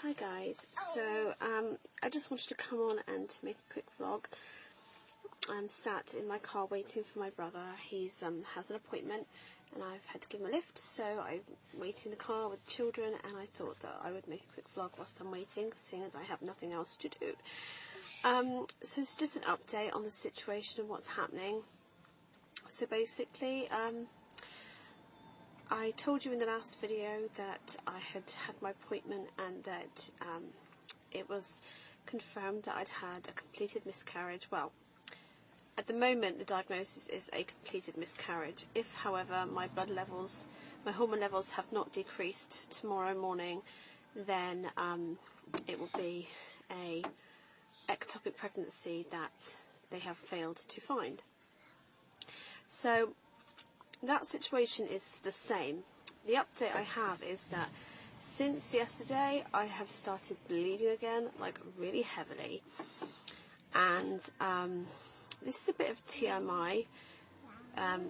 Hi guys, so I just wanted to come on and make a quick vlog. I'm sat in my car waiting for my brother. He's has an appointment and I've had to give him a lift, so I'm waiting in the car with the children, and I thought that I would make a quick vlog whilst I'm waiting, seeing as I have nothing else to do. So it's just an update on the situation and what's happening. So basically, I told you in the last video that I had had my appointment and that it was confirmed that I'd had a completed miscarriage. Well, at the moment the diagnosis is a completed miscarriage. If, however, my blood levels, my hormone levels have not decreased tomorrow morning, then it will be a ectopic pregnancy that they have failed to find. So that situation is the same. The update I have is that since yesterday I have started bleeding again, like really heavily, and this is a bit of TMI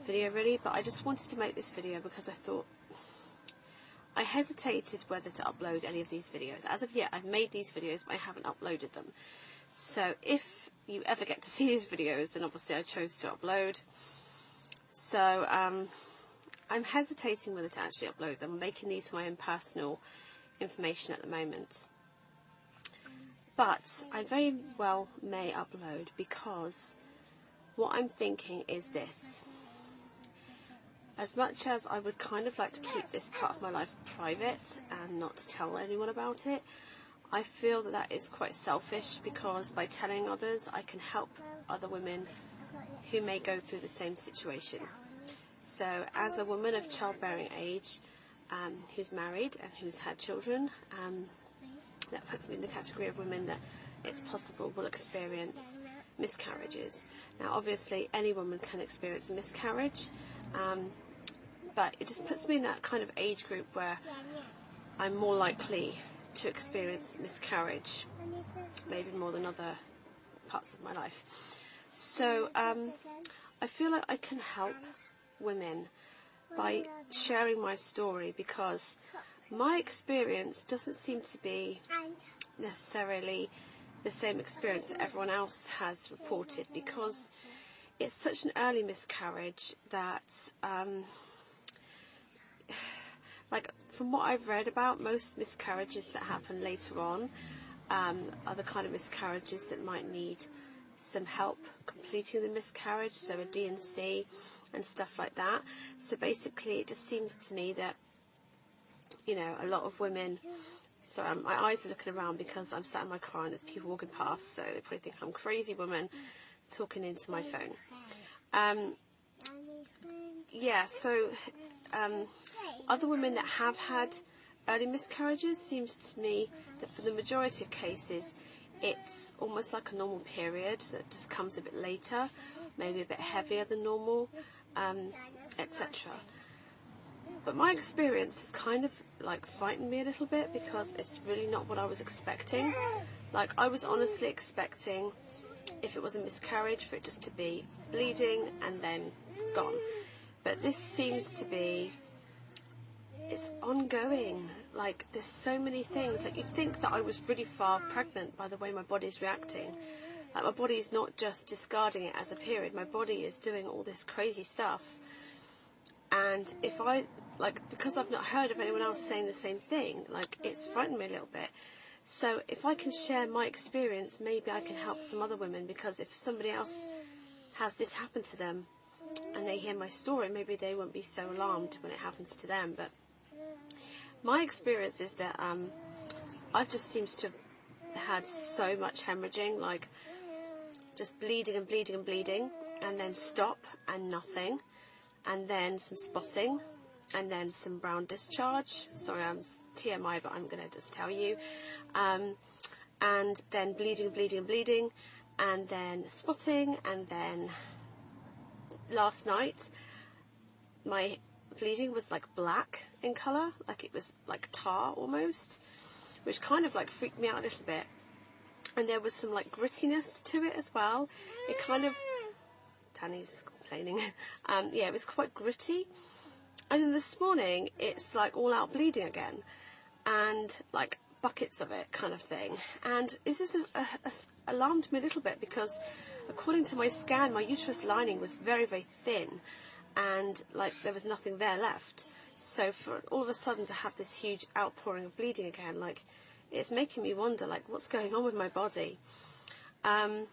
video really, but I just wanted to make this video because I thought, I hesitated whether to upload any of these videos. As of yet I've made these videos but I haven't uploaded them, so if you ever get to see these videos then obviously I chose to upload. So I'm hesitating whether to actually upload them. I'm making these my own personal information at the moment. But I very well may upload, because what I'm thinking is this. As much as I would kind of like to keep this part of my life private and not tell anyone about it, I feel that that is quite selfish, because by telling others I can help other women who may go through the same situation. So as a woman of childbearing age, who's married and who's had children, that puts me in the category of women that it's possible will experience miscarriages. Now obviously any woman can experience a miscarriage, but it just puts me in that kind of age group where I'm more likely to experience miscarriage, maybe more than other parts of my life. So I feel like I can help women by sharing my story, because my experience doesn't seem to be necessarily the same experience that everyone else has reported, because it's such an early miscarriage that like from what I've read about, most miscarriages that happen later on are the kind of miscarriages that might need some help completing the miscarriage, so a D&C and stuff like that. So basically it just seems to me that, you know, a lot of women, sorry, my eyes are looking around because I'm sat in my car and there's people walking past, so they probably think I'm a crazy woman talking into my phone. Yeah, so other women that have had early miscarriages, seems to me that for the majority of cases it's almost like a normal period that just comes a bit later, maybe a bit heavier than normal, etc. But my experience has kind of like frightened me a little bit, because it's really not what I was expecting. Like I was honestly expecting, if it was a miscarriage, for it just to be bleeding and then gone. But this seems to be, it's ongoing. Like there's so many things that you'd think that I was really far pregnant by the way my body's reacting. Like my body's not just discarding it as a period, my body is doing all this crazy stuff. And if I, like, because I've not heard of anyone else saying the same thing, like it's frightened me a little bit. So if I can share my experience, maybe I can help some other women, because if somebody else has this happen to them and they hear my story, maybe they won't be so alarmed when it happens to them. But my experience is that I've just seems to have had so much hemorrhaging, like just bleeding and bleeding and bleeding, and then stop and nothing, and then some spotting, and then some brown discharge. Sorry, I'm TMI, but I'm going to just tell you. And then bleeding, bleeding, bleeding, and then spotting, and then last night my bleeding was like black in colour, like it was like tar almost, which kind of like freaked me out a little bit. And there was some like grittiness to it as well. It kind of, Danny's complaining. Yeah, it was quite gritty. And then this morning it's like all out bleeding again, and like buckets of it kind of thing. And this is alarmed me a little bit, because according to my scan, my uterus lining was very, very thin, and like there was nothing there left. So for all of a sudden to have this huge outpouring of bleeding again, like, it's making me wonder, like, what's going on with my body. I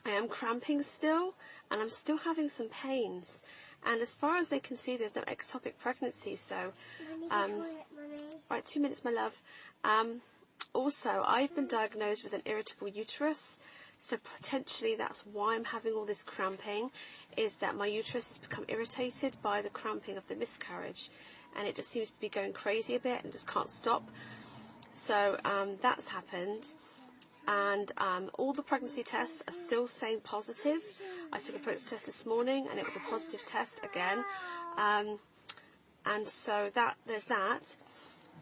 am cramping still, and I'm still having some pains. And as far as they can see, there's no ectopic pregnancy, so... right, 2 minutes, my love. Also, I've been diagnosed with an irritable uterus, so potentially that's why I'm having all this cramping, is that my uterus has become irritated by the cramping of the miscarriage, and it just seems to be going crazy a bit and just can't stop. So that's happened. And all the pregnancy tests are still saying positive. I took a pregnancy test this morning, and it was a positive test again. And so there's that.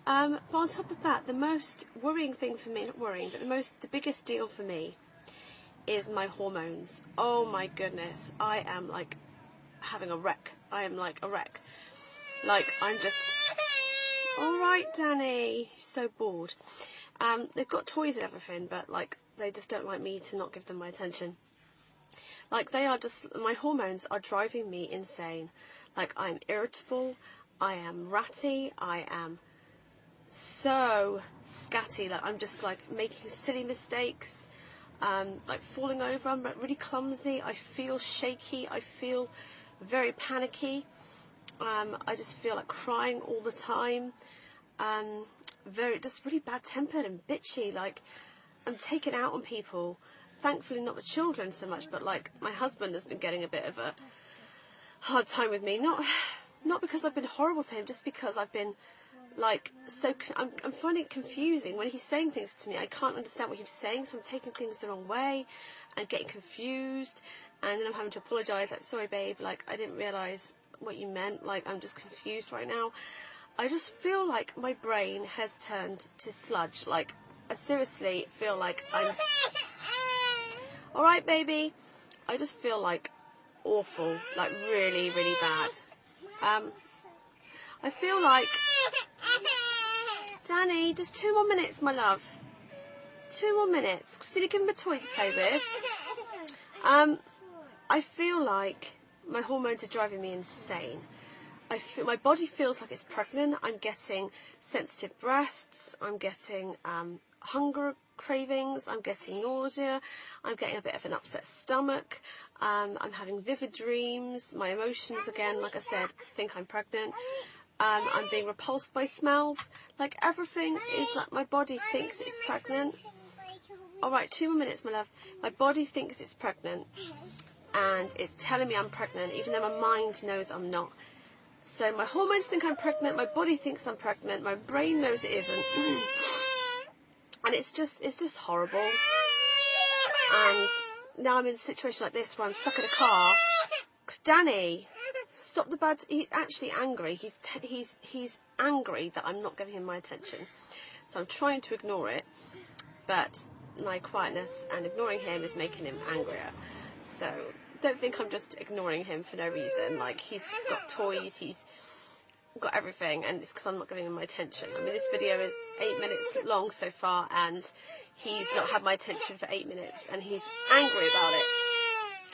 But on top of that, the most worrying thing for me, not worrying, but the biggest deal for me is my hormones. Oh my goodness, I am like having a wreck. I am like a wreck. Like, I'm just... All right, Danny. He's so bored. They've got toys and everything, but like they just don't like me to not give them my attention. Like, they are just... My hormones are driving me insane. Like, I'm irritable. I am ratty. I am so scatty. Like, I'm just like making silly mistakes. Like falling over. I'm really clumsy. I feel shaky. I feel very panicky. I just feel like crying all the time. Just really bad-tempered and bitchy. Like, I'm taken out on people. Thankfully, not the children so much, but like my husband has been getting a bit of a hard time with me. Not because I've been horrible to him, just because I've been like I'm finding it confusing when he's saying things to me. I can't understand what he's saying, so I'm taking things the wrong way and getting confused, and then I'm having to apologise, like, sorry babe, like, I didn't realise what you meant, like, I'm just confused right now. I just feel like my brain has turned to sludge. Like, I seriously feel like I'm... Alright baby, I just feel like awful, like really, really bad. I feel like... Danny, just 2 more minutes, my love. 2 more minutes. Christina, give him a toy to play with. I feel like my hormones are driving me insane. I feel my body feels like it's pregnant. I'm getting sensitive breasts. I'm getting hunger cravings. I'm getting nausea. I'm getting a bit of an upset stomach. I'm having vivid dreams. My emotions, again, like I said, think I'm pregnant. I'm being repulsed by smells. Like, everything is like my body thinks it's pregnant. All right, 2 more minutes, my love. My body thinks it's pregnant, and it's telling me I'm pregnant, even though my mind knows I'm not. So my hormones think I'm pregnant. My body thinks I'm pregnant. My brain knows it isn't. And it's just horrible. And now I'm in a situation like this where I'm stuck in a car. Danny, stop the bad... He's actually angry. He's angry that I'm not giving him my attention. So I'm trying to ignore it. But my quietness and ignoring him is making him angrier. So don't think I'm just ignoring him for no reason. Like, he's got toys, he's got everything, and it's because I'm not giving him my attention. I mean, this video is 8 minutes long so far, and he's not had my attention for 8 minutes, and he's angry about it.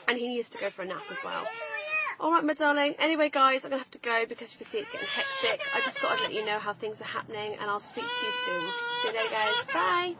And he needs to go for a nap as well. Alright, my darling. Anyway, guys, I'm going to have to go because you can see it's getting hectic. I just thought I'd let you know how things are happening, and I'll speak to you soon. See you later, guys. Bye.